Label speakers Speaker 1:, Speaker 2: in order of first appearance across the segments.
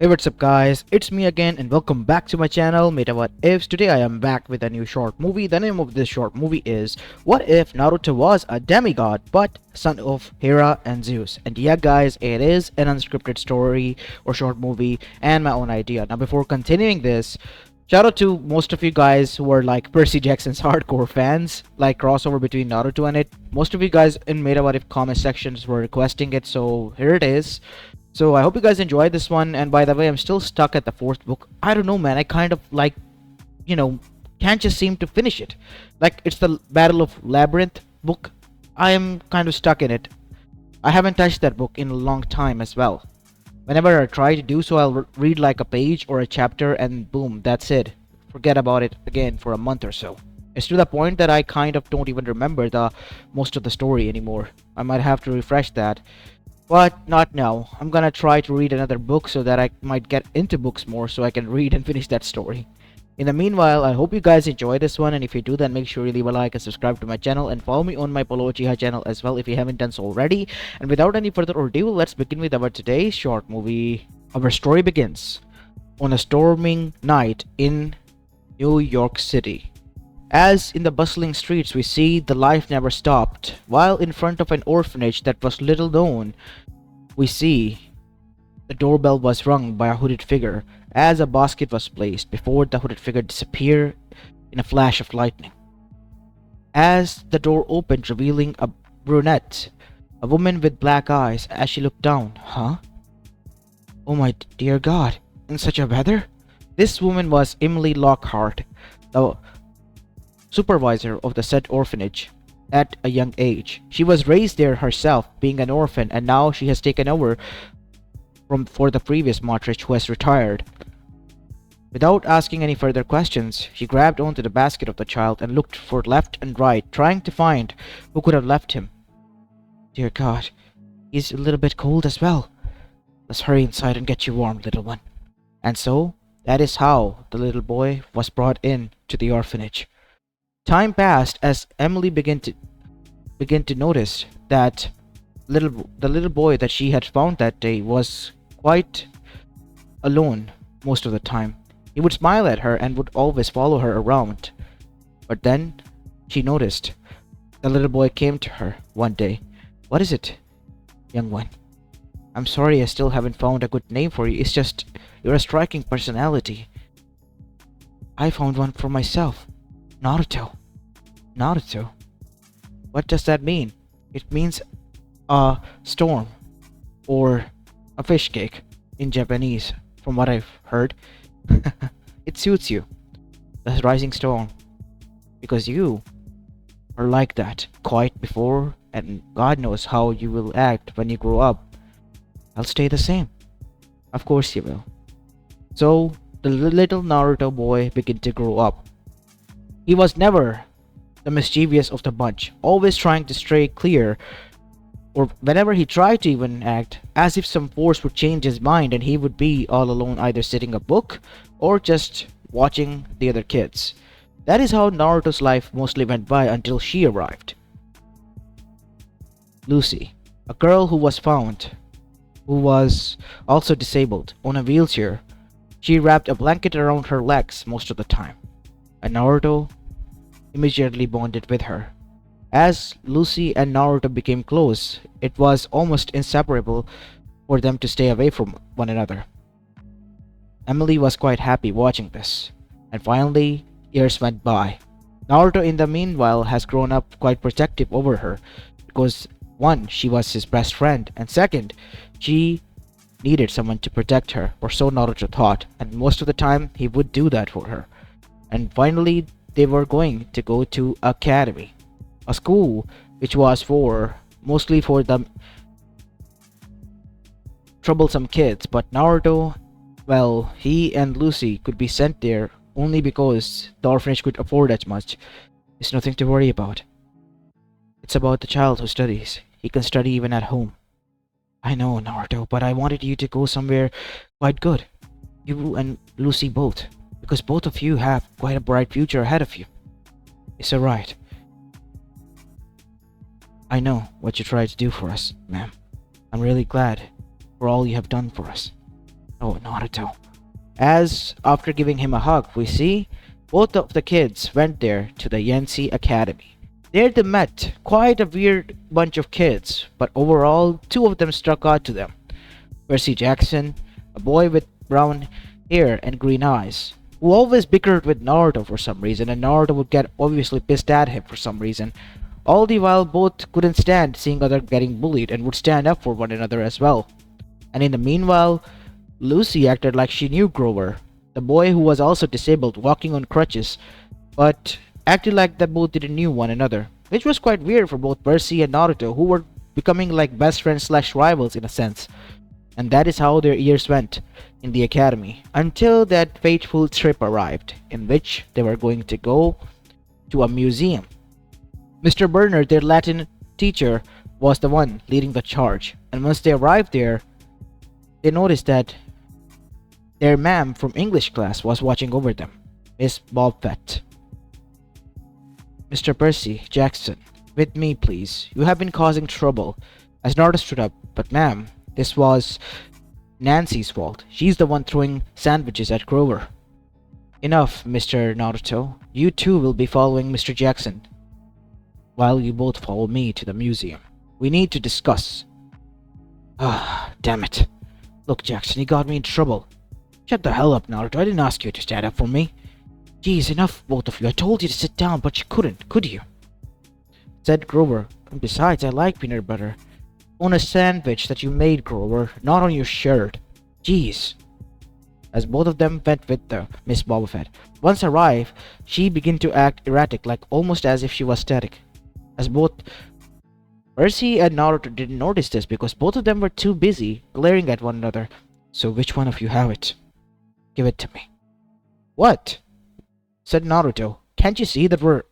Speaker 1: Hey, what's up guys, it's me again and welcome back to my channel Mayta What Ifs. Today I am back with a new short movie. The name of this short movie is What If Naruto Was a Demigod but son of Hera and Zeus. And yeah guys, it is an unscripted story or short movie and my own idea. Now before continuing this, shout out to most of you guys who are like Percy Jackson's hardcore fans, like crossover between Naruto and it. Most of you guys in Mayta What If comment sections were requesting it, so here it is. So I hope you guys enjoyed this one. And by the way, I'm still stuck at the fourth book. I don't know, man. I kind of like, you know, can't just seem to finish it. Like it's the Battle of Labyrinth book. I am kind of stuck in it. I haven't touched that book in a long time as well. Whenever I try to do so, I'll read like a page or a chapter and boom, that's it. Forget about it again for a month or so. It's to the point that I kind of don't even remember the most of the story anymore. I might have to refresh that. But not now. I'm gonna try to read another book so that I might get into books more so I can read and finish that story. In the meanwhile, I hope you guys enjoy this one, and if you do, then make sure you leave a like and subscribe to my channel and follow me on my Polo Uchiha channel as well if you haven't done so already. And without any further ado, let's begin with our today's short movie. Our story begins on a storming night in New York City. As in the bustling streets we see the life never stopped, while in front of an orphanage that was little known, we see the doorbell was rung by a hooded figure as a basket was placed before the hooded figure disappeared in a flash of lightning. As the door opened, revealing a brunette, a woman with black eyes, as she looked down. Huh? Oh my dear God, in such a weather? This woman was Emily Lockhart, the supervisor of the said orphanage at a young age. She was raised there herself, being an orphan, and now she has taken over for the previous matriarch who has retired. Without asking any further questions, she grabbed onto the basket of the child and looked for left and right, trying to find who could have left him. Dear God, he's a little bit cold as well. Let's hurry inside and get you warm, little one. And so, that is how the little boy was brought in to the orphanage. Time passed as Emily began to notice that the little boy that she had found that day was quite alone most of the time. He would smile at her and would always follow her around. But then she noticed the little boy came to her one day. What is it, young one? I'm sorry I still haven't found a good name for you. It's just you're a striking personality. I found one for myself. Naruto. Naruto? What does that mean? It means a storm or a fish cake in Japanese, from what I've heard. It suits you, the rising storm, because you are like that quite before, and God knows how you will act when you grow up. I'll stay the same. Of course you will. So the little Naruto boy began to grow up. He was never the mischievous of the bunch, always trying to stray clear, or whenever he tried to even act, as if some force would change his mind and he would be all alone either sitting a book or just watching the other kids. That is how Naruto's life mostly went by until she arrived. Lucy, a girl who was found, who was also disabled, on a wheelchair. She wrapped a blanket around her legs most of the time, and Naruto immediately bonded with her. As Lucy and Naruto became close, it was almost inseparable for them to stay away from one another. Emily was quite happy watching this, and finally, years went by. Naruto, in the meanwhile, has grown up quite protective over her because, one, she was his best friend, and second, she needed someone to protect her, or so Naruto thought, and most of the time, he would do that for her. And finally, they were going to go to academy, a school which was mostly for the troublesome kids, but Naruto, well, he and Lucy could be sent there only because the orphanage could afford as much. It's nothing to worry about. It's about the child who studies. He can study even at home. I know, Naruto, but I wanted you to go somewhere quite good. You and Lucy both. Because both of you have quite a bright future ahead of you. It's alright. I know what you tried to do for us, ma'am. I'm really glad for all you have done for us. Oh, Naruto. As after giving him a hug, we see both of the kids went there to the Yancy Academy. There they met quite a weird bunch of kids, but overall, two of them struck out to them. Percy Jackson, a boy with brown hair and green eyes, who always bickered with Naruto for some reason, and Naruto would get obviously pissed at him for some reason. All the while, both couldn't stand seeing other getting bullied and would stand up for one another as well. And in the meanwhile, Lucy acted like she knew Grover, the boy who was also disabled, walking on crutches, but acted like they both didn't knew one another, which was quite weird for both Percy and Naruto, who were becoming like best friends slash rivals in a sense. And that is how their years went in the academy, until that fateful trip arrived, in which they were going to go to a museum. Mr. Burner, their Latin teacher, was the one leading the charge, and once they arrived there, they noticed that their ma'am from English class was watching over them, Miss Bobfett. Mr. Percy Jackson, with me please. You have been causing trouble. As Naruto stood up, but ma'am, this was Nancy's fault. She's the one throwing sandwiches at Grover. Enough, Mr. Naruto. You too will be following Mr. Jackson, while you both follow me to the museum. We need to discuss. Ah, damn it. Look, Jackson, you got me in trouble. Shut the hell up, Naruto. I didn't ask you to stand up for me. Jeez, enough, both of you. I told you to sit down, but you couldn't, could you? Said Grover. And besides, I like peanut butter. On a sandwich that you made, Grover, not on your shirt. Jeez. As both of them went with the Miss Bobofet. Once arrived, she began to act erratic, like almost as if she was static. As both Percy and Naruto didn't notice this because both of them were too busy glaring at one another. So which one of you have it? Give it to me. What? Said Naruto. Can't you see that we're...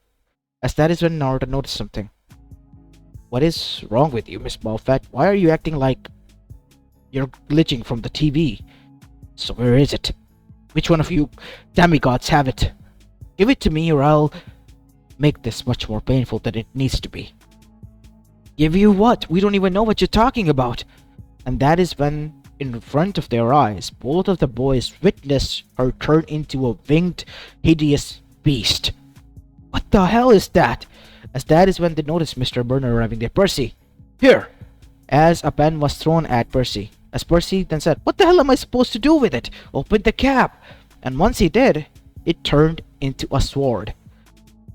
Speaker 1: As that is when Naruto noticed something. What is wrong with you, Miss Bobfett? Why are you acting like you're glitching from the TV? So where is it? Which one of you demigods have it? Give it to me or I'll make this much more painful than it needs to be. Give you what? We don't even know what you're talking about. And that is when, in front of their eyes, both of the boys witnessed her turn into a winged, hideous beast. What the hell is that? As that is when they noticed Mr. Burner arriving there. Percy, here! As a pen was thrown at Percy. As Percy then said, what the hell am I supposed to do with it? Open the cap. And once he did, it turned into a sword.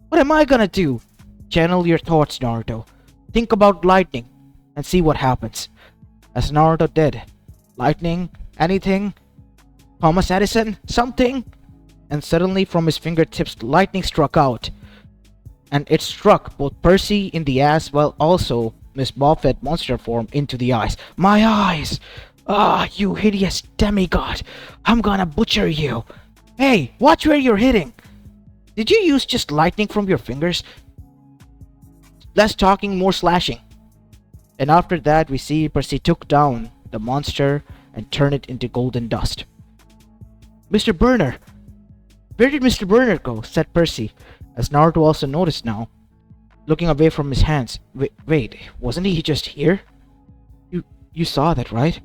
Speaker 1: What am I gonna do? Channel your thoughts, Naruto. Think about lightning and see what happens. As Naruto did. Lightning? Anything? Thomas Edison? Something? And suddenly from his fingertips lightning struck out. And it struck both Percy in the ass while also Miss Bobfett monster form into the eyes. My eyes! Ah, you hideous demigod! I'm gonna butcher you! Hey, watch where you're hitting! Did you use just lightning from your fingers? Less talking, more slashing. And after that, we see Percy took down the monster and turned it into golden dust. Mr. Burner! Where did Mr. Burner go? Said Percy, as Naruto also noticed now, looking away from his hands. Wait, wasn't he just here? You saw that, right?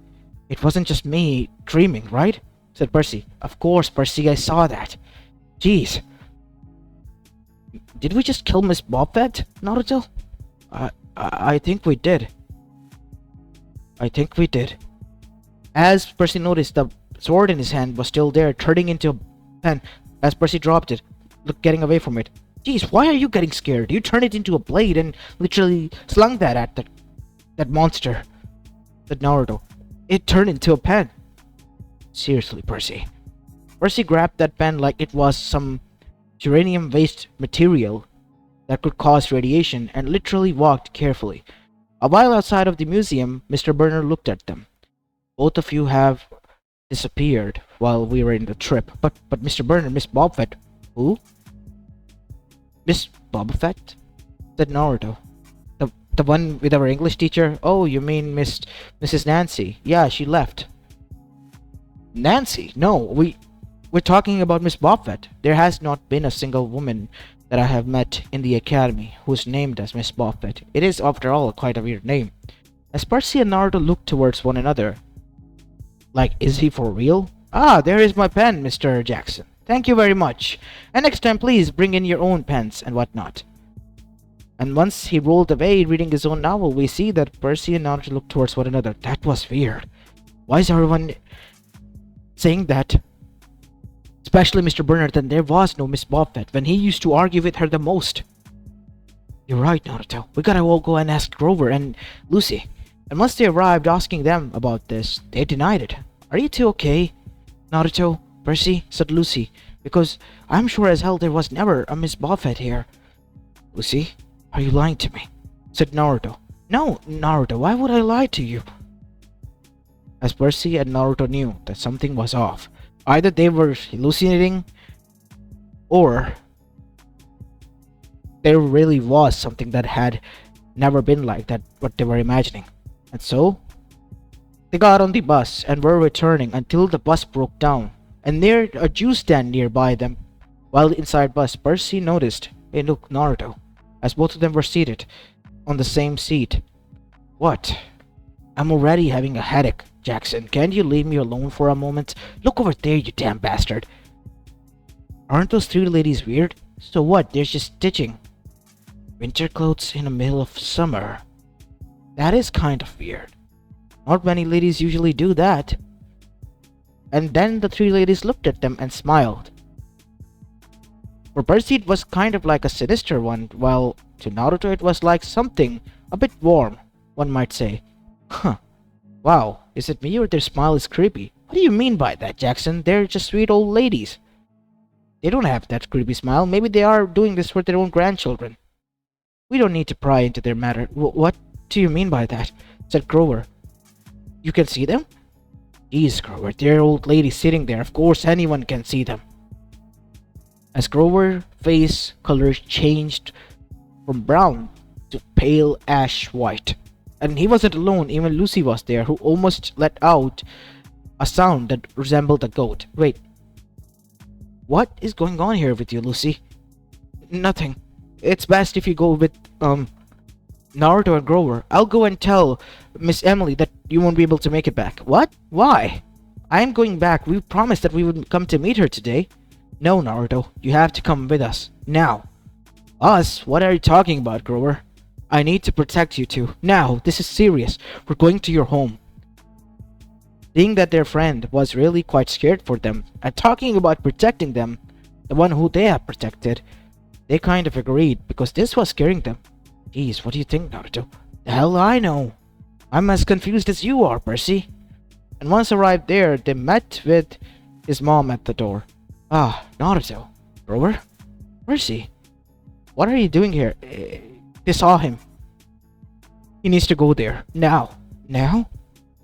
Speaker 1: It wasn't just me dreaming, right? Said Percy. Of course, Percy, I saw that. Jeez. Did we just kill Miss Bobfett, Naruto? I think we did. I think we did. As Percy noticed, the sword in his hand was still there, turning into a pen. As Percy dropped it, getting away from it. Jeez, why are you getting scared? You turned it into a blade and literally slung that at that monster. Said Naruto. It turned into a pen. Seriously, Percy. Percy grabbed that pen like it was some uranium waste material that could cause radiation and literally walked carefully. A while outside of the museum, Mr. Burner looked at them. Both of you have disappeared while we were in the trip. But Mr. Burner, Miss Bobfett. Who? Miss Bobfett? Said Naruto. The one with our English teacher? Oh, you mean Mrs. Nancy. Yeah, she left. Nancy? No, we're talking about Miss Bobfett. There has not been a single woman that I have met in the academy who's named as Miss Bobfett. It is, after all, quite a weird name. As Percy and Naruto looked towards one another, Like, is he for real? Ah, there is my pen, Mr. Jackson. Thank you very much. And next time, please bring in your own pens and whatnot. And once he rolled away reading his own novel, we see that Percy and Naruto look towards one another. That was weird. Why is everyone saying that? Especially Mr. Bernard, that there was no Miss Buffett when he used to argue with her the most. You're right, Naruto. We gotta all go and ask Grover and Lucy. And once they arrived asking them about this, they denied it. Are you two okay? Naruto, Percy, said Lucy, because I'm sure as hell there was never a Miss Buffett here. Lucy, are you lying to me? Said Naruto. No, Naruto, why would I lie to you? As Percy and Naruto knew that something was off. Either they were hallucinating, or there really was something that had never been like that, what they were imagining. And so, they got on the bus and were returning until the bus broke down, and near a juice stand nearby them. While inside bus, Percy noticed, hey look, Naruto, as both of them were seated on the same seat. What? I'm already having a headache, Jackson. Can't you leave me alone for a moment? Look over there, you damn bastard. Aren't those three ladies weird? So what, they're just stitching winter clothes in the middle of summer. That is kind of weird. Not many ladies usually do that. And then the three ladies looked at them and smiled. For Percy it was kind of like a sinister one, while to Naruto it was like something a bit warm, one might say. Huh. Wow, is it me or their smile is creepy? What do you mean by that, Jackson? They're just sweet old ladies. They don't have that creepy smile. Maybe they are doing this for their own grandchildren. We don't need to pry into their matter. What do you mean by that? Said Grover. You can see them? Jeez, Grover, they're old ladies sitting there. Of course anyone can see them. As Grover's face color changed from brown to pale ash white. And he wasn't alone, even Lucy was there, who almost let out a sound that resembled a goat. Wait. What is going on here with you, Lucy? Nothing. It's best if you go with, Naruto and Grover. I'll go and tell Miss Emily that you won't be able to make it back. What? Why? I am going back. We promised that we would come to meet her today. No, Naruto. You have to come with us. Now. Us? What are you talking about, Grover? I need to protect you two. Now, this is serious. We're going to your home. Seeing that their friend was really quite scared for them, and talking about protecting them, the one who they have protected, they kind of agreed because this was scaring them. Jeez, what do you think, Naruto? The hell I know. I'm as confused as you are, Percy. And once arrived there, they met with his mom at the door. Ah, Naruto. Grover? Percy? What are you doing here? They saw him. He needs to go there. Now. Now?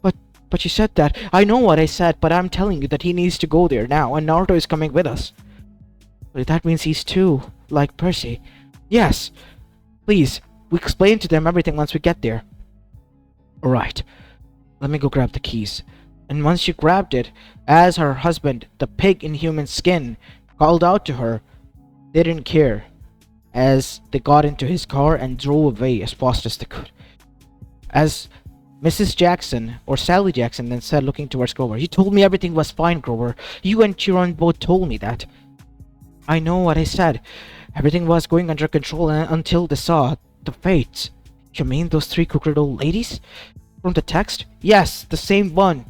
Speaker 1: But you said that. I know what I said, but I'm telling you that he needs to go there now, and Naruto is coming with us. But that means he's too like Percy. Yes. Please, we explain to them everything once we get there. Alright. Let me go grab the keys. And once she grabbed it, as her husband, the pig in human skin, called out to her, they didn't care, as they got into his car and drove away as fast as they could. As Mrs. Jackson, or Sally Jackson, then said, looking towards Grover, you told me everything was fine, Grover. You and Chiron both told me that. I know what I said. Everything was going under control until they saw the fates. You mean those three crooked old ladies? From the text? Yes, the same one.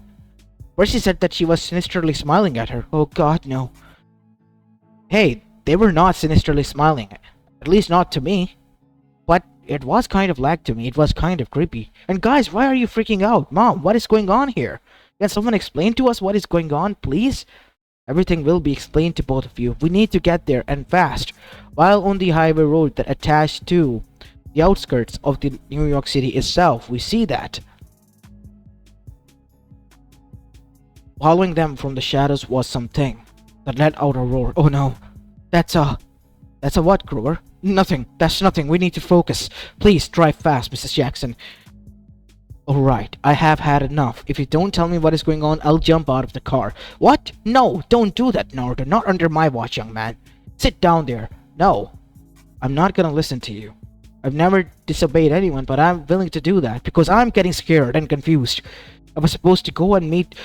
Speaker 1: Percy said that she was sinisterly smiling at her. Oh god, no. Hey, they were not sinisterly smiling. At least not to me. But it was kind of like to me. It was kind of creepy. And guys, why are you freaking out? Mom, what is going on here? Can someone explain to us what is going on, please? Everything will be explained to both of you. We need to get there, and fast. While on the highway road that attached to the outskirts of the New York City itself, we see that. Following them from the shadows was something that let out a roar. Oh no. That's a what, Grover? Nothing. That's nothing. We need to focus. Please drive fast, Mrs. Jackson. Alright, I have had enough. If you don't tell me what is going on, I'll jump out of the car. What? No, don't do that, Naruto. Not under my watch, young man. Sit down there. No. I'm not gonna listen to you. I've never disobeyed anyone, but I'm willing to do that because I'm getting scared and confused. I was supposed to go and meet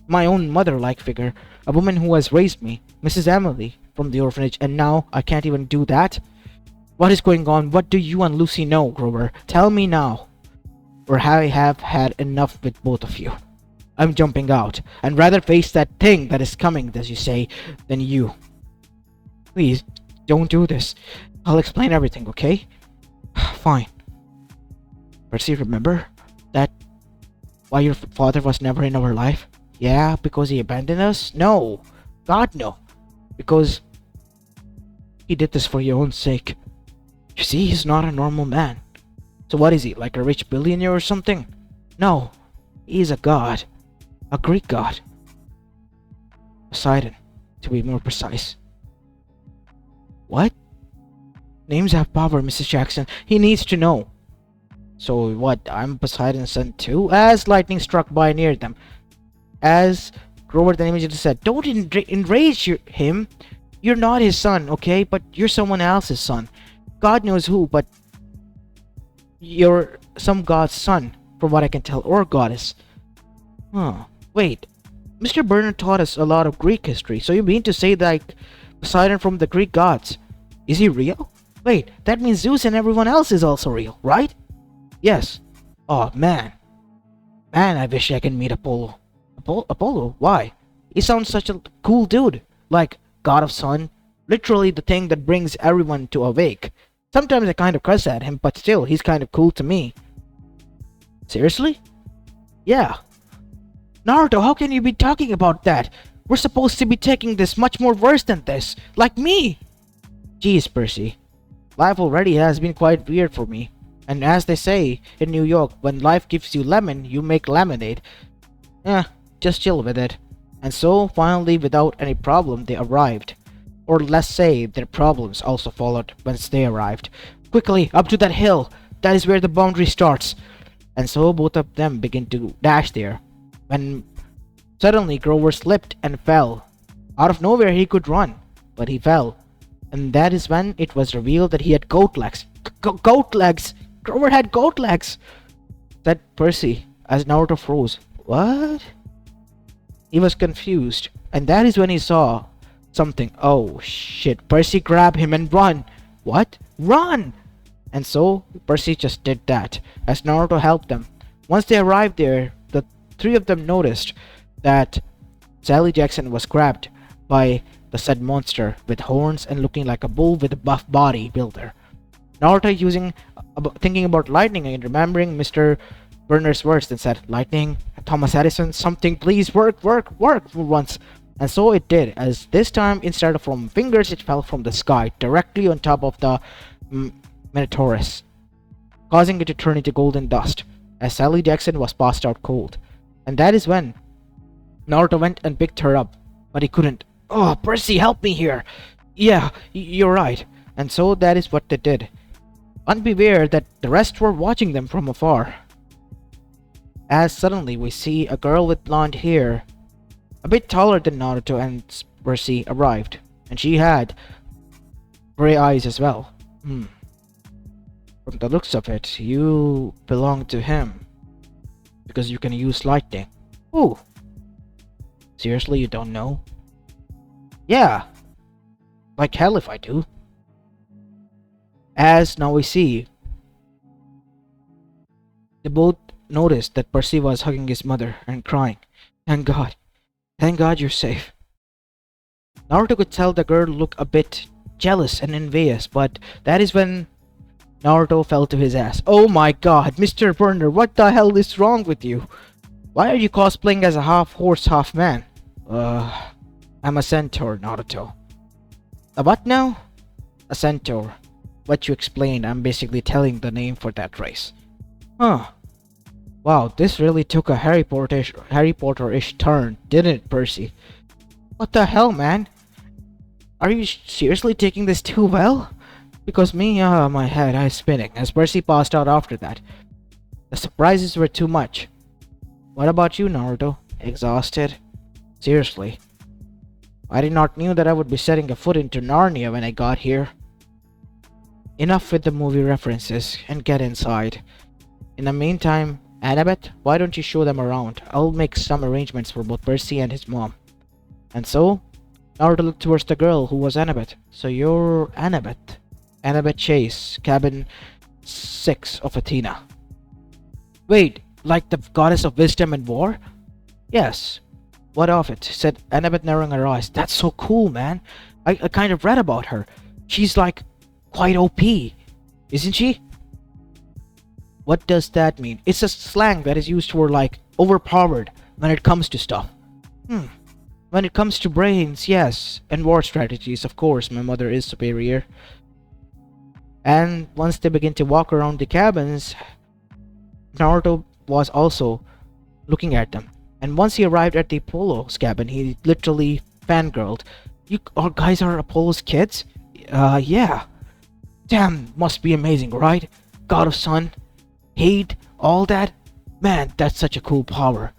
Speaker 1: My own mother-like figure, a woman who has raised me, Mrs. Emily, from the orphanage, and now I can't even do that? What is going on? What do you and Lucy know, Grover? Tell me now, or I have had enough with both of you. I'm jumping out, and rather face that thing that is coming, as you say, than you. Please, don't do this. I'll explain everything, okay? Fine. Percy, remember that why your father was never in our life? Yeah, because he abandoned us? No. God, no. Because he did this for your own sake. You see, he's not a normal man. So what is he, like a rich billionaire or something? No. He's a god. A Greek god. Poseidon, to be more precise. What? Names have power, Mrs. Jackson. He needs to know. So what, I'm Poseidon's son too? As lightning struck by near them. As Grover then immediately said, don't enrage him. You're not his son, okay? But you're someone else's son. God knows who, but you're some god's son, from what I can tell, or goddess. Huh. Wait. Mr. Bernard taught us a lot of Greek history, so you mean to say that Poseidon from the Greek gods, is he real? Wait, that means Zeus and everyone else is also real, right? Yes. Oh, man. Man, I wish I can meet Apollo. Apollo? Why? He sounds such a cool dude. Like, god of sun. Literally the thing that brings everyone to awake. Sometimes I kind of cuss at him, but still, he's kind of cool to me. Seriously? Yeah. Naruto, how can you be talking about that? We're supposed to be taking this much more worse than this. Like me. Jeez, Percy. Life already has been quite weird for me. And as they say in New York, when life gives you lemon, you make lemonade. Just chill with it. And so, finally, without any problem, they arrived. Or let's say, their problems also followed once they arrived. Quickly, up to that hill! That is where the boundary starts! And so both of them begin to dash there. When suddenly Grover slipped and fell. Out of nowhere he could run, but he fell. And that is when it was revealed that he had goat legs. Goat legs! Grover had goat legs! Said Percy, as Naruto froze. What? He was confused, and that is when he saw something. Oh shit, Percy grabbed him and run. What? Run! And so Percy just did that, as Naruto helped them. Once they arrived there, the three of them noticed that Sally Jackson was grabbed by the said monster with horns and looking like a bull with a buff body builder. Naruto thinking about lightning and remembering Mr. Bernard's words, then said, Lightning, Thomas Edison, something please work for once. And so it did, as this time instead of from fingers it fell from the sky directly on top of the Minotaurus, causing it to turn into golden dust, as Sally Jackson was passed out cold. And that is when Naruto went and picked her up, but he couldn't. Oh, Percy, help me here! Yeah, you're right. And so that is what they did. Unbeware that the rest were watching them from afar. As suddenly we see a girl with blonde hair, a bit taller than Naruto and Percy, arrived, and she had gray eyes as well. From the looks of it, you belong to him, because you can use lightning. Ooh. Seriously, you don't know? Yeah. Like hell if I do. As now we see, they both noticed that Percy was hugging his mother and crying. Thank God you're safe. Naruto could tell the girl looked a bit jealous and envious, but that is when Naruto fell to his ass. Oh my god, Mr. Burner, what the hell is wrong with you? Why are you cosplaying as a half horse, half man? I'm a centaur, Naruto. A what now? A centaur. What you explained, I'm basically telling the name for that race. Huh. Wow, this really took a Harry Potter-ish turn, didn't it, Percy? What the hell, man? Are you seriously taking this too well? Because me, my head is spinning, as Percy passed out after that. The surprises were too much. What about you, Naruto? Exhausted? Seriously. I did not knew that I would be setting a foot into Narnia when I got here. Enough with the movie references, and get inside. In the meantime, Annabeth, why don't you show them around? I'll make some arrangements for both Percy and his mom. And so, Naruto looked towards the girl who was Annabeth. So you're Annabeth. Annabeth Chase, cabin 6 of Athena. Wait, like the goddess of wisdom and war? Yes. What of it? Said Annabeth, narrowing her eyes. That's so cool, man. I kind of read about her. She's like quite OP, isn't she? What does that mean? It's a slang that is used for like overpowered when it comes to stuff. When it comes to brains, yes. And war strategies, of course, my mother is superior. And once they begin to walk around the cabins, Naruto was also looking at them. And once he arrived at the Apollo's cabin, he literally fangirled. You guys are Apollo's kids? Yeah. Damn, must be amazing, right? God of Sun, hate, all that? Man, that's such a cool power.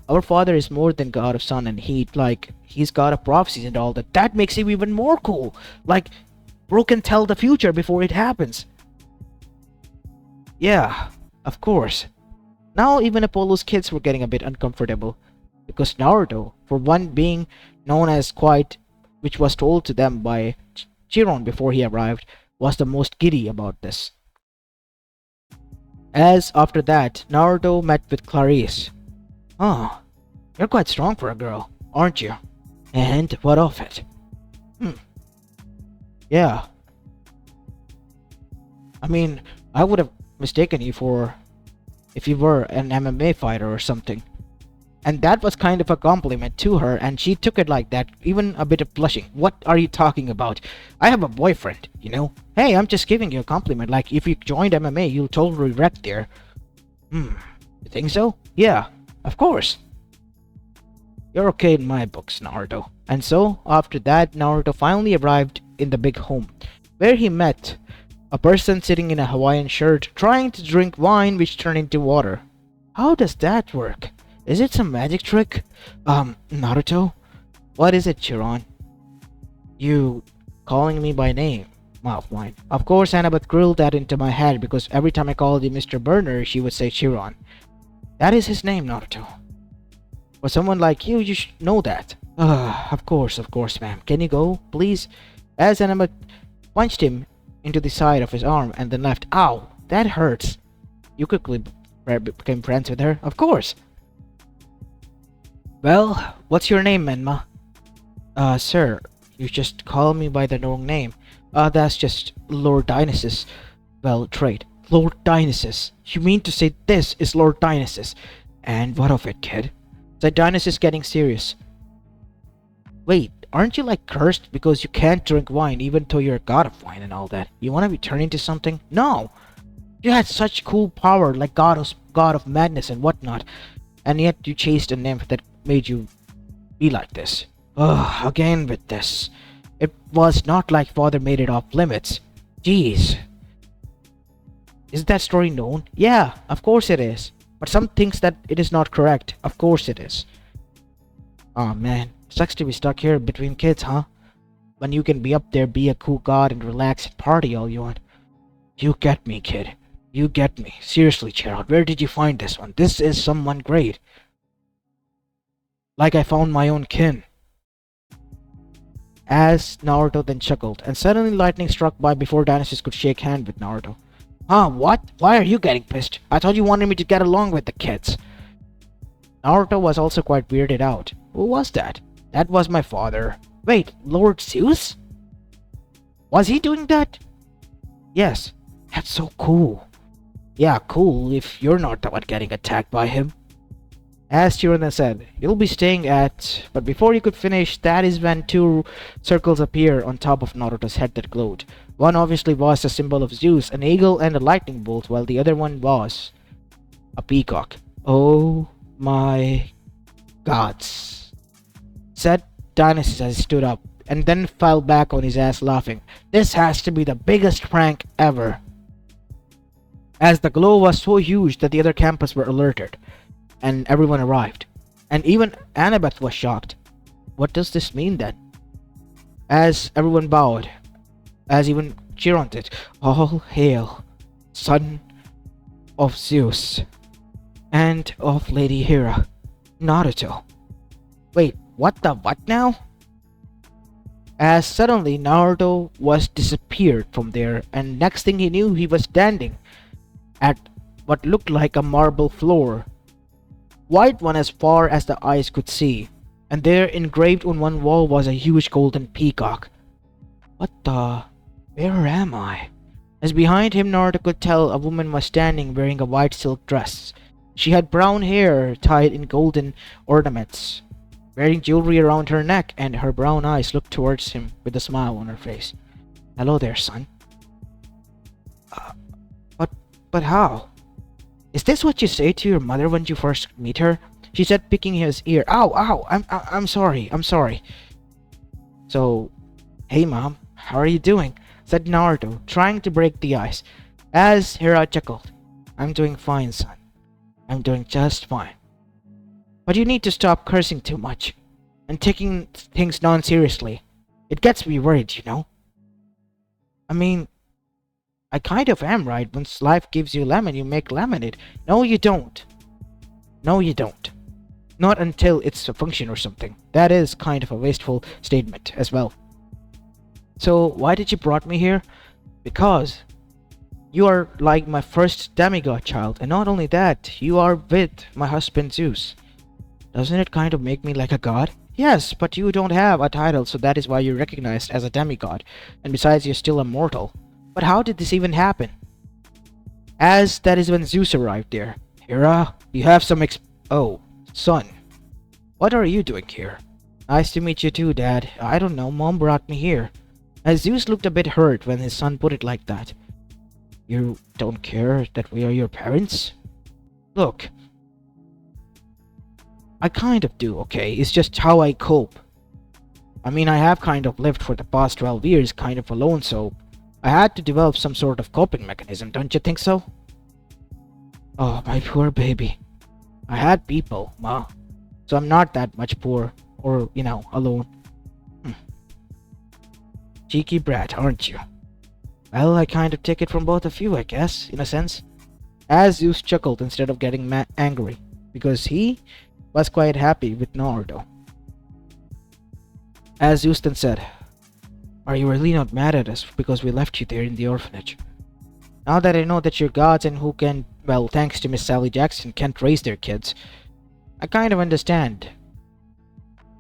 Speaker 1: Our father is more than God of Sun and heat, like, he's God of prophecies and all that. That makes him even more cool. Like, bro can tell the future before it happens. Yeah, of course. Now even Apollo's kids were getting a bit uncomfortable. Because Naruto, for one being known as quite, which was told to them by Chiron before he arrived, was the most giddy about this. As after that, Naruto met with Clarice. Oh, you're quite strong for a girl, aren't you? And what of it? Yeah. I mean, I would have mistaken you for if you were an MMA fighter or something. And that was kind of a compliment to her, and she took it like that, even a bit of blushing. What are you talking about? I have a boyfriend, you know? Hey, I'm just giving you a compliment. Like, if you joined MMA, you'll totally wreck there. You think so? Yeah, of course. You're okay in my books, Naruto. And so, after that, Naruto finally arrived in the big home, where he met a person sitting in a Hawaiian shirt, trying to drink wine which turned into water. How does that work? Is it some magic trick? Naruto? What is it, Chiron? You calling me by name? Mouth wine. Of course, Annabeth grilled that into my head because every time I called you Mr. Burner, she would say Chiron. That is his name, Naruto. For someone like you, you should know that. Of course, ma'am. Can you go, please? As Annabeth punched him into the side of his arm and then left. Ow, that hurts. You quickly became friends with her? Of course. Well, what's your name, Menma? Sir, you just call me by the wrong name. That's just Lord Dionysus. Well, trait. Lord Dionysus. You mean to say this is Lord Dionysus? And what of it, kid? Said Dionysus, getting serious. Wait, aren't you like cursed because you can't drink wine even though you're a god of wine and all that? You want to be turned into something? No! You had such cool power like god of madness and whatnot, and yet you chased a nymph that made you be like this. Ugh, again with this. It was not like father made it off limits. Jeez. Is that story known? Yeah, of course it is. But some thinks that it is not correct. Of course it is. Aw, man. Sucks to be stuck here between kids, huh? When you can be up there, be a cool god, and relax and party all you want. You get me, kid. You get me. Seriously, Gerald, where did you find this one? This is someone great. Like I found my own kin. As Naruto then chuckled, and suddenly lightning struck by before Dionysus could shake hand with Naruto. Huh, what? Why are you getting pissed? I thought you wanted me to get along with the kids. Naruto was also quite weirded out. Who was that? That was my father. Wait, Lord Zeus? Was he doing that? Yes. That's so cool. Yeah, cool if you're not the one getting attacked by him. As Chiron said, you'll be staying at... But before he could finish, that is when two circles appear on top of Naruto's head that glowed. One obviously was a symbol of Zeus, an eagle and a lightning bolt, while the other one was a peacock. Oh my gods, said Dionysus as he stood up, and then fell back on his ass laughing. This has to be the biggest prank ever. As the glow was so huge that the other campus were alerted, and everyone arrived. And even Annabeth was shocked. What does this mean then? As everyone bowed, as even Chiron did. All hail, son of Zeus and of Lady Hera, Naruto. Wait, what the what now? As suddenly Naruto was disappeared from there, and next thing he knew, he was standing at what looked like a marble floor, white one as far as the eyes could see, and there engraved on one wall was a huge golden peacock. What the? Where am I? As behind him Naruto could tell a woman was standing wearing a white silk dress. She had brown hair tied in golden ornaments, wearing jewelry around her neck, and her brown eyes looked towards him with a smile on her face. Hello there, son. But how? Is this what you say to your mother when you first meet her? She said, picking his ear. Ow, ow, I'm sorry, I'm sorry. So, hey mom, how are you doing? Said Naruto, trying to break the ice. As Hera chuckled, I'm doing fine, son. I'm doing just fine. But you need to stop cursing too much and taking things non-seriously. It gets me worried, you know? I mean, I kind of am, right? Once life gives you lemon, you make lemonade. No, you don't. No, you don't. Not until it's a function or something. That is kind of a wasteful statement as well. So, why did you brought me here? Because you are like my first demigod child, and not only that, you are with my husband Zeus. Doesn't it kind of make me like a god? Yes, but you don't have a title, so that is why you're recognized as a demigod. And besides, you're still a mortal. But how did this even happen? As that is when Zeus arrived there. Hera, you have some Oh, son. What are you doing here? Nice to meet you too, Dad. I don't know, Mom brought me here. As Zeus looked a bit hurt when his son put it like that. You don't care that we are your parents? Look, I kind of do, okay? It's just how I cope. I mean, I have kind of lived for the past 12 years kind of alone, so I had to develop some sort of coping mechanism, don't you think so? Oh, my poor baby. I had people, Ma. So I'm not that much poor or, alone. Cheeky brat, aren't you? Well, I kind of take it from both of you, I guess, in a sense. As Zeus chuckled instead of getting angry, because he was quite happy with Naruto. As Zeus then said, are you really not mad at us because we left you there in the orphanage? Now that I know that you're gods and who can, well, thanks to Miss Sally Jackson, can't raise their kids, I kind of understand,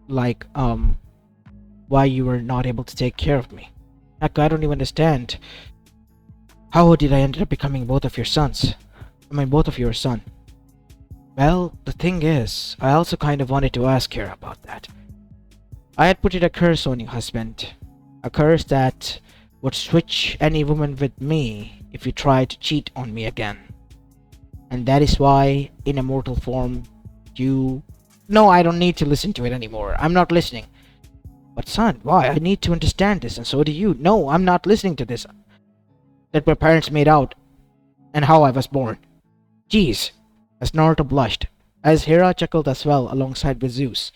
Speaker 1: why you were not able to take care of me. Heck, I don't even understand. How did I end up becoming both of your sons? Both of your son. Well, the thing is, I also kind of wanted to ask her about that. I had put a curse on your husband. A curse that would switch any woman with me if you tried to cheat on me again. And that is why, in a mortal form, you... No, I don't need to listen to it anymore. I'm not listening. But son, why? I need to understand this, and so do you. No, I'm not listening to this. That my parents made out, and how I was born. Jeez. As Naruto blushed, as Hera chuckled as well alongside with Zeus.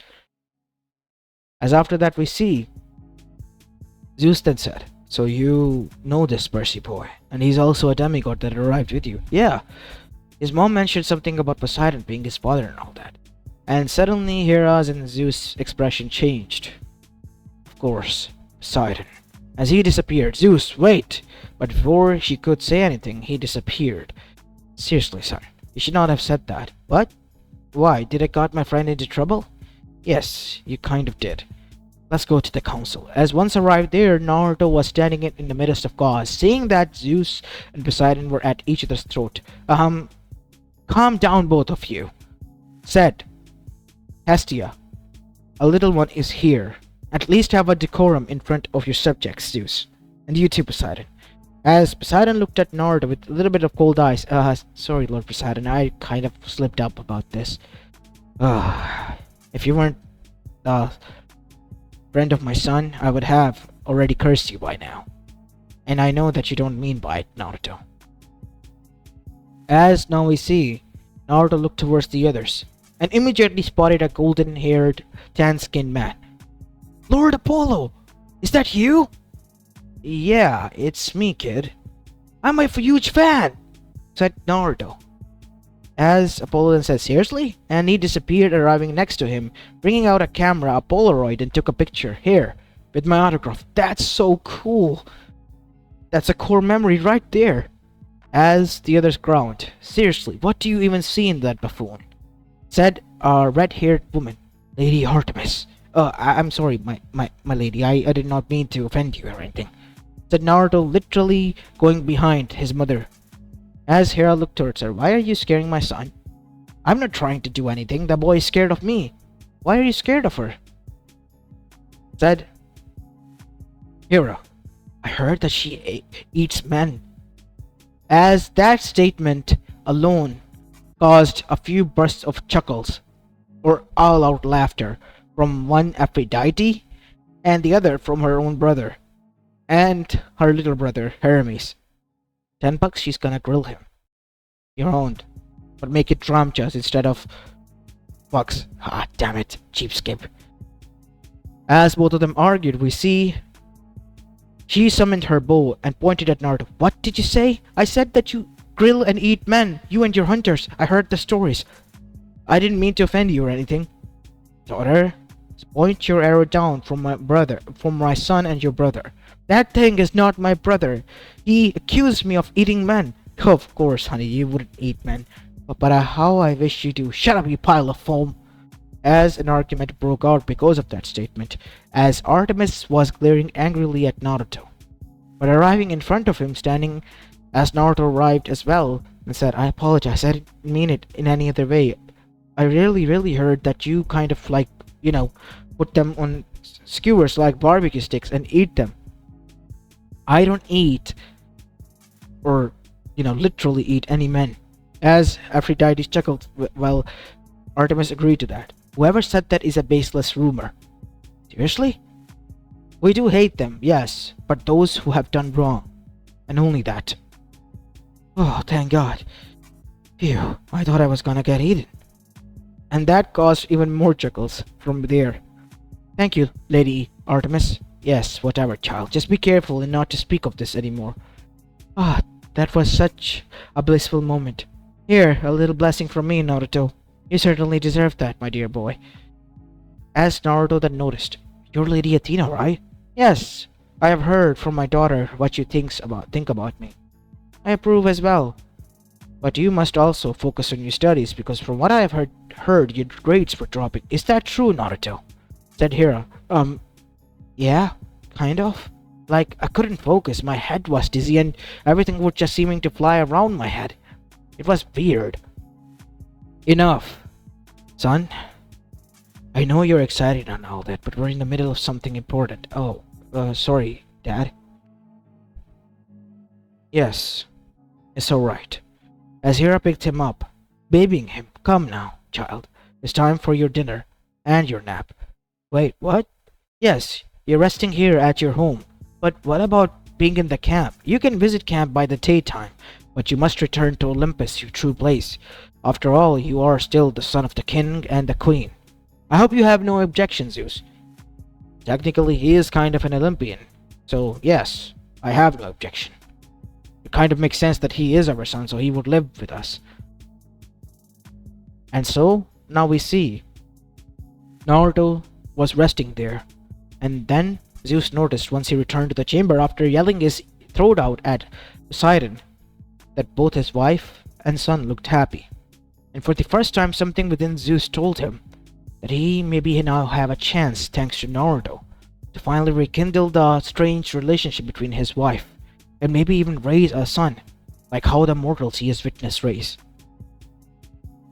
Speaker 1: As after that we see, Zeus then said, so you know this Percy boy, and he's also a demigod that arrived with you. Yeah. His mom mentioned something about Poseidon being his father and all that. And suddenly Hera's and Zeus' expression changed. Of course, Poseidon. As he disappeared, Zeus, wait! But before she could say anything, he disappeared. Seriously, son, you should not have said that. What? Why, did I got my friend into trouble? Yes, you kind of did. Let's go to the council. As once arrived there, Naruto was standing in the midst of gods, seeing that Zeus and Poseidon were at each other's throat. Calm down, both of you. Said, Hestia, a little one is here. At least have a decorum in front of your subjects, Zeus. And you too, Poseidon. As Poseidon looked at Naruto with a little bit of cold eyes. Sorry, Lord Poseidon, I kind of slipped up about this. If you weren't a friend of my son, I would have already cursed you by now. And I know that you don't mean by it, Naruto. As now we see, Naruto looked towards the others, and immediately spotted a golden-haired, tan-skinned man. Lord Apollo! Is that you? Yeah, it's me, kid. I'm a huge fan, said Naruto. As Apollo then said, seriously? And he disappeared, arriving next to him, bringing out a camera, a Polaroid, and took a picture. Here, with my autograph. That's so cool. That's a core memory right there. As the others groaned, seriously, what do you even see in that buffoon? Said a red-haired woman, Lady Artemis. I'm sorry, my lady, I did not mean to offend you or anything. Said Naruto, literally going behind his mother. As Hera looked towards her, why are you scaring my son? I'm not trying to do anything, the boy is scared of me. Why are you scared of her? Said Hera, I heard that she eats men. As that statement alone caused a few bursts of chuckles or all-out laughter from one Aphrodite and the other from her own brother and her little brother Hermes. $10, she's gonna grill him. Your own, but make it dramchas instead of bucks. Ah, damn it, cheapskate. As both of them argued, we see she summoned her bow and pointed at Naruto. What did you say? I said that you grill and eat men, you and your hunters. I heard the stories. I didn't mean to offend you or anything. Daughter, point your arrow down from my son and your brother. That thing is not my brother. He accused me of eating men. Of course, honey, you wouldn't eat men. But how I wish you do. Shut up, you pile of foam. As an argument broke out because of that statement, as Artemis was glaring angrily at Naruto. But arriving in front of him, standing as Naruto arrived as well, and said, I apologize, I didn't mean it in any other way. I really heard that you kind of like, put them on skewers like barbecue sticks and eat them. I don't eat, or, literally eat any men. As Aphrodite chuckled, well, Artemis agreed to that. Whoever said that is a baseless rumor. Seriously? We do hate them, yes, but those who have done wrong. And only that. Oh, thank God. Phew, I thought I was gonna get eaten. And that caused even more chuckles from there. Thank you, Lady Artemis. Yes, whatever, child. Just be careful and not to speak of this anymore. Ah, that was such a blissful moment. Here, a little blessing from me, Naruto. You certainly deserve that, my dear boy. As Naruto then noticed, you're Lady Athena, right? Yes, I have heard from my daughter what you think about me. I approve as well. But you must also focus on your studies because from what I have heard your grades were dropping. Is that true, Naruto? Said Hera. Yeah, kind of. Like, I couldn't focus, my head was dizzy and everything was just seeming to fly around my head. It was weird. Enough. Son, I know you're excited and all that, but we're in the middle of something important. Oh, sorry, Dad. Yes, it's alright. As Hera picked him up, babying him, come now, child. It's time for your dinner and your nap. Wait, what? Yes, you're resting here at your home. But what about being in the camp? You can visit camp by the daytime, but you must return to Olympus, your true place. After all, you are still the son of the king and the queen. I hope you have no objections, Zeus. Technically, he is kind of an Olympian, so yes, I have no objection. It kind of makes sense that he is our son, so he would live with us. And so, now we see Naruto was resting there, and then Zeus noticed once he returned to the chamber after yelling his throat out at Poseidon that both his wife and son looked happy. And for the first time, something within Zeus told him that he maybe now have a chance, thanks to Naruto, to finally rekindle the strange relationship between his wife, and maybe even raise a son, like how the mortals he has witnessed raise.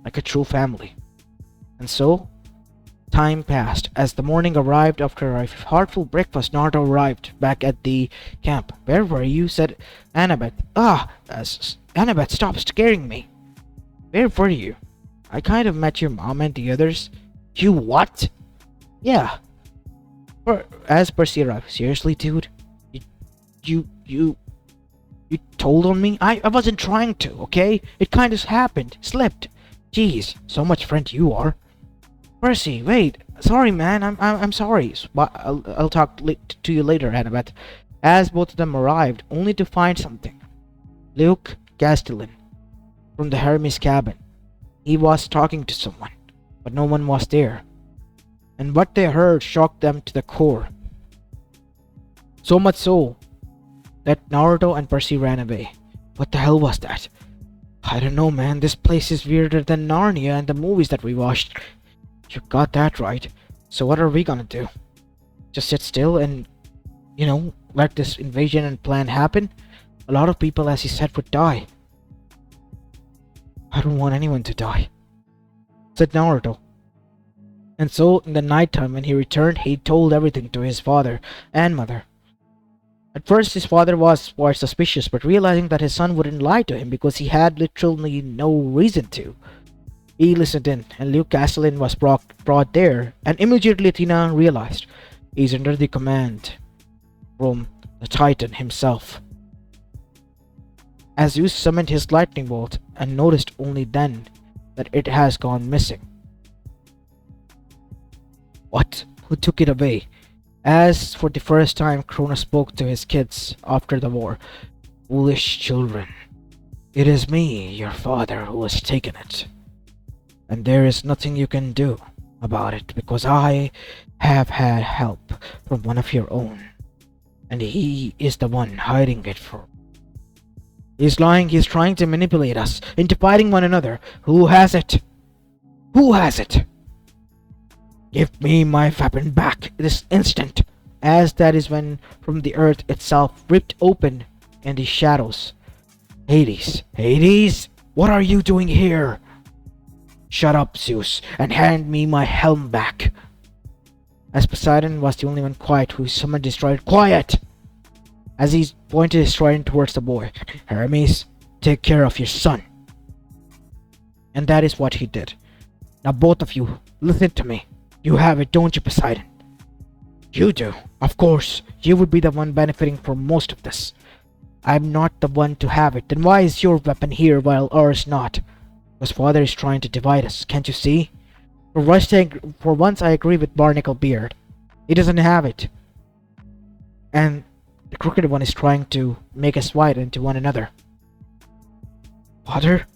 Speaker 1: Like a true family. And so, time passed. As the morning arrived after a heartful breakfast, Naruto arrived back at the camp. Where were you? Said Annabeth. Annabeth, stop scaring me. Where were you? I kind of met your mom and the others. You what? Yeah. As Percy arrived. Seriously, dude? You told on me? I wasn't trying to, okay? It kind of happened. Slipped. Jeez, so much friend you are. Percy, wait. Sorry, man. I'm sorry. I'll talk to you later, Annabeth. As both of them arrived, only to find something. Luke Gastelum from the Hermes cabin. He was talking to someone, but no one was there. And what they heard shocked them to the core. So much so that Naruto and Percy ran away. What the hell was that? I don't know, man. This place is weirder than Narnia and the movies that we watched. You got that right. So what are we gonna do? Just sit still and, let this invasion and plan happen? A lot of people, as he said, would die. I don't want anyone to die, said Naruto. And so, in the nighttime when he returned, he told everything to his father and mother. At first, his father was quite suspicious, but realizing that his son wouldn't lie to him because he had literally no reason to, he listened in, and Luke Castellan was brought there, and immediately Athena realized he's under the command from the Titan himself. As Zeus summoned his lightning bolt and noticed only then that it has gone missing. What? Who took it away? As for the first time, Cronus spoke to his kids after the war. Foolish children, it is me, your father, who has taken it. And there is nothing you can do about it because I have had help from one of your own. And he is the one hiding it from. He's lying, he's trying to manipulate us into fighting one another. Who has it? Who has it? Give me my weapon back this instant. As that is when from the earth itself ripped open in the shadows. Hades, Hades, what are you doing here? Shut up, Zeus, and hand me my helm back. As Poseidon was the only one quiet, who summoned his trident. Quiet! As he pointed his trident towards the boy. Hermes, take care of your son. And that is what he did. Now both of you, listen to me. You have it, don't you, Poseidon? You do. Of course, you would be the one benefiting from most of this. I'm not the one to have it. Then why is your weapon here while ours not? Because father is trying to divide us, can't you see? For once I agree with Barnacle Beard. He doesn't have it. And the crooked one is trying to make us fight into one another. Father,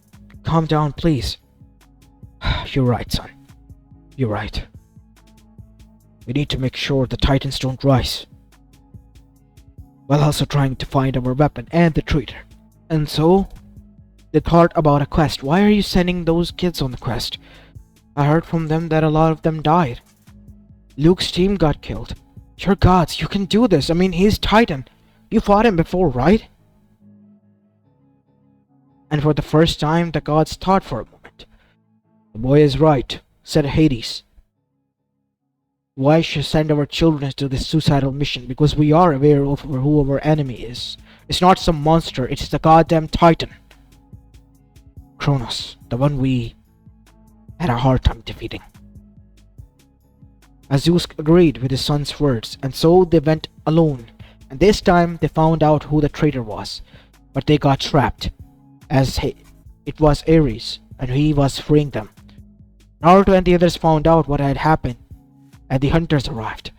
Speaker 1: calm down, please. You're right, son. You're right. We need to make sure the Titans don't rise, while also trying to find our weapon and the traitor. And so, they thought about a quest. Why are you sending those kids on the quest? I heard from them that a lot of them died. Luke's team got killed. Your gods, you can do this. I mean, he's Titan. You fought him before, right? And for the first time, the gods thought for a moment. The boy is right, said Hades. Why should send our children to this suicidal mission? Because we are aware of who our enemy is. It's not some monster, it's the goddamn Titan. Cronus, the one we had a hard time defeating. Zeus agreed with his son's words, and so they went alone. And this time they found out who the traitor was. But they got trapped, as it was Ares, and he was freeing them. Naruto and the others found out what had happened, and the hunters arrived.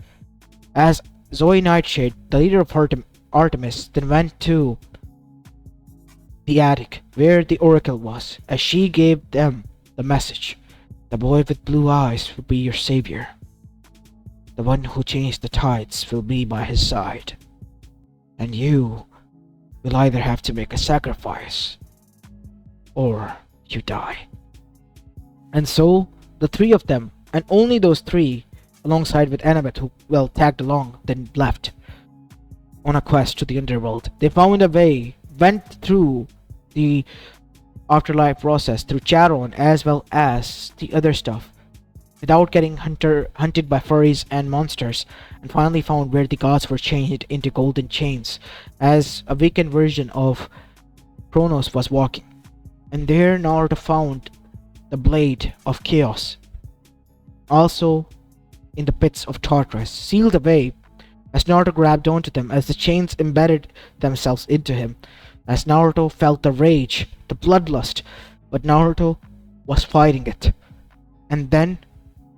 Speaker 1: As Zoe Nightshade, the leader of Artemis, then went to the attic where the oracle was, as she gave them the message. The boy with blue eyes will be your savior. The one who changed the tides will be by his side. And you will either have to make a sacrifice, or you die. And so, the three of them, and only those three, alongside with Annabeth, who, tagged along, then left on a quest to the underworld. They found a way, went through the afterlife process, through Charon as well as the other stuff, without getting hunted by furries and monsters, and finally found where the gods were changed into golden chains, as a weakened version of Kronos was walking. And there Naruto found the blade of chaos, also in the pits of Tartarus, sealed away, as Naruto grabbed onto them as the chains embedded themselves into him, as Naruto felt the rage, the bloodlust, but Naruto was fighting it. And then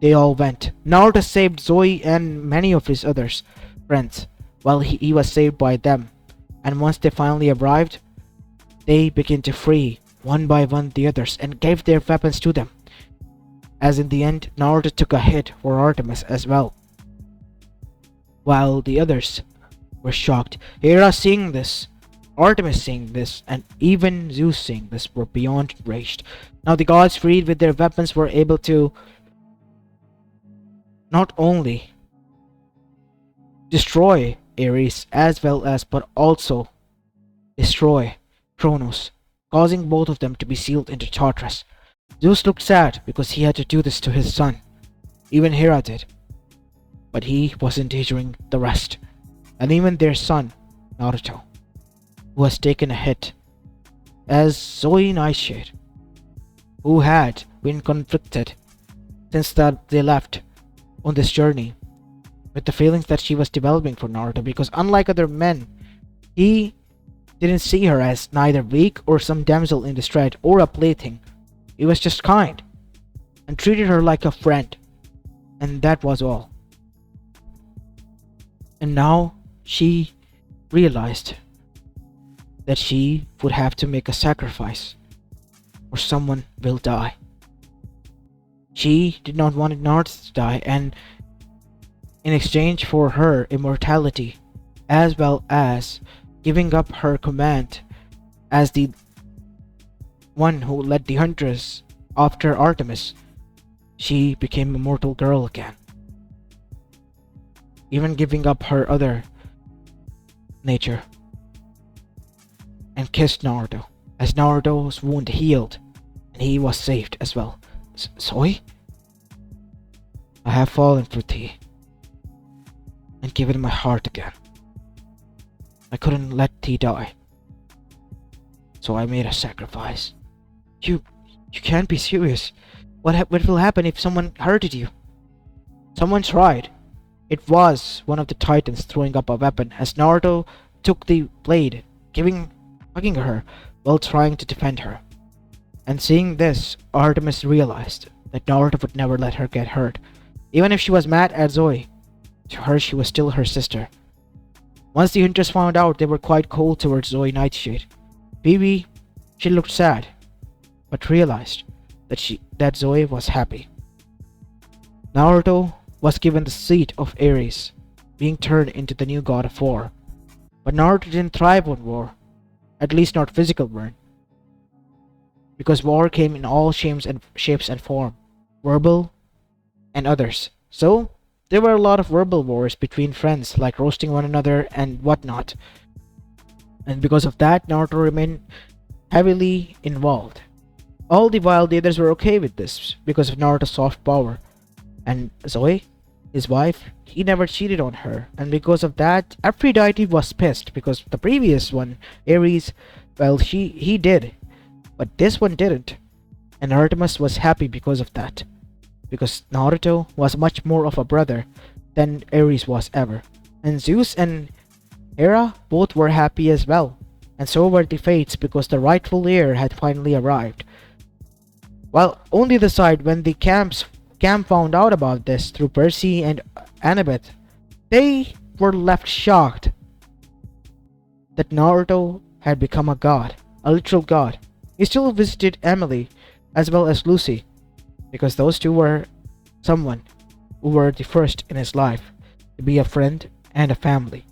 Speaker 1: they all went. Naruto saved Zoe and many of his other friends, while he was saved by them. And once they finally arrived, they began to free one by one the others and gave their weapons to them. As in the end, Naruto took a hit for Artemis as well. While the others were shocked, Hera seeing this, Artemis seeing this, and even Zeus seeing this were beyond enraged. Now the gods, freed with their weapons, were able to not only destroy Ares as well as but also destroy Kronos, causing both of them to be sealed into Tartarus. Zeus looked sad because he had to do this to his son. Even Hera did. But he was endangering the rest. And even their son, Naruto, who has taken a hit, as Zoe Nightshade, who had been conflicted since that they left on this journey with the feelings that she was developing for Naruto, because unlike other men, he didn't see her as neither weak or some damsel in distress or a plaything. He was just kind and treated her like a friend, and that was all. And now she realized that she would have to make a sacrifice or someone will die. She did not want Naruto to die, and in exchange for her immortality as well as giving up her command as the one who led the hunters after Artemis, she became a mortal girl again. Even giving up her other nature and kissed Naruto as Naruto's wound healed and he was saved as well. Zoe, I have fallen for thee and given my heart again. I couldn't let thee die, so I made a sacrifice. You can't be serious. What will happen if someone hurted you? Someone tried. It was one of the titans throwing up a weapon as Naruto took the blade, hugging her while trying to defend her. And seeing this, Artemis realized that Naruto would never let her get hurt. Even if she was mad at Zoe, to her she was still her sister. Once the hunters found out, they were quite cold towards Zoe Nightshade. Bibi, she looked sad, but realized that Zoe was happy. Naruto was given the seat of Ares, being turned into the new god of war. But Naruto didn't thrive on war, at least not physical war, because war came in all shapes and form, verbal and others. So there were a lot of verbal wars between friends, like roasting one another and whatnot. And because of that, Naruto remained heavily involved. All the while, the others were okay with this because of Naruto's soft power. And Zoe, his wife, he never cheated on her. And because of that, Aphrodite was pissed because the previous one, Ares, well, he did. But this one didn't. And Artemis was happy because of that. Because Naruto was much more of a brother than Ares was ever. And Zeus and Hera both were happy as well. And so were the Fates because the rightful heir had finally arrived. While on the other side, when the camp found out about this through Percy and Annabeth, they were left shocked that Naruto had become a god, a literal god. He still visited Emily as well as Lucy, because those two were someone who were the first in his life to be a friend and a family.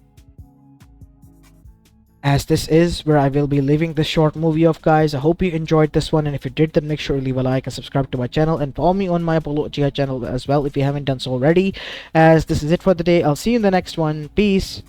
Speaker 1: As this is where I will be leaving this short movie off, guys. I hope you enjoyed this one, and if you did, then make sure you leave a like and subscribe to my channel and follow me on my Apologia channel as well if you haven't done so already. As this is it for the day, I'll see you in the next one. Peace.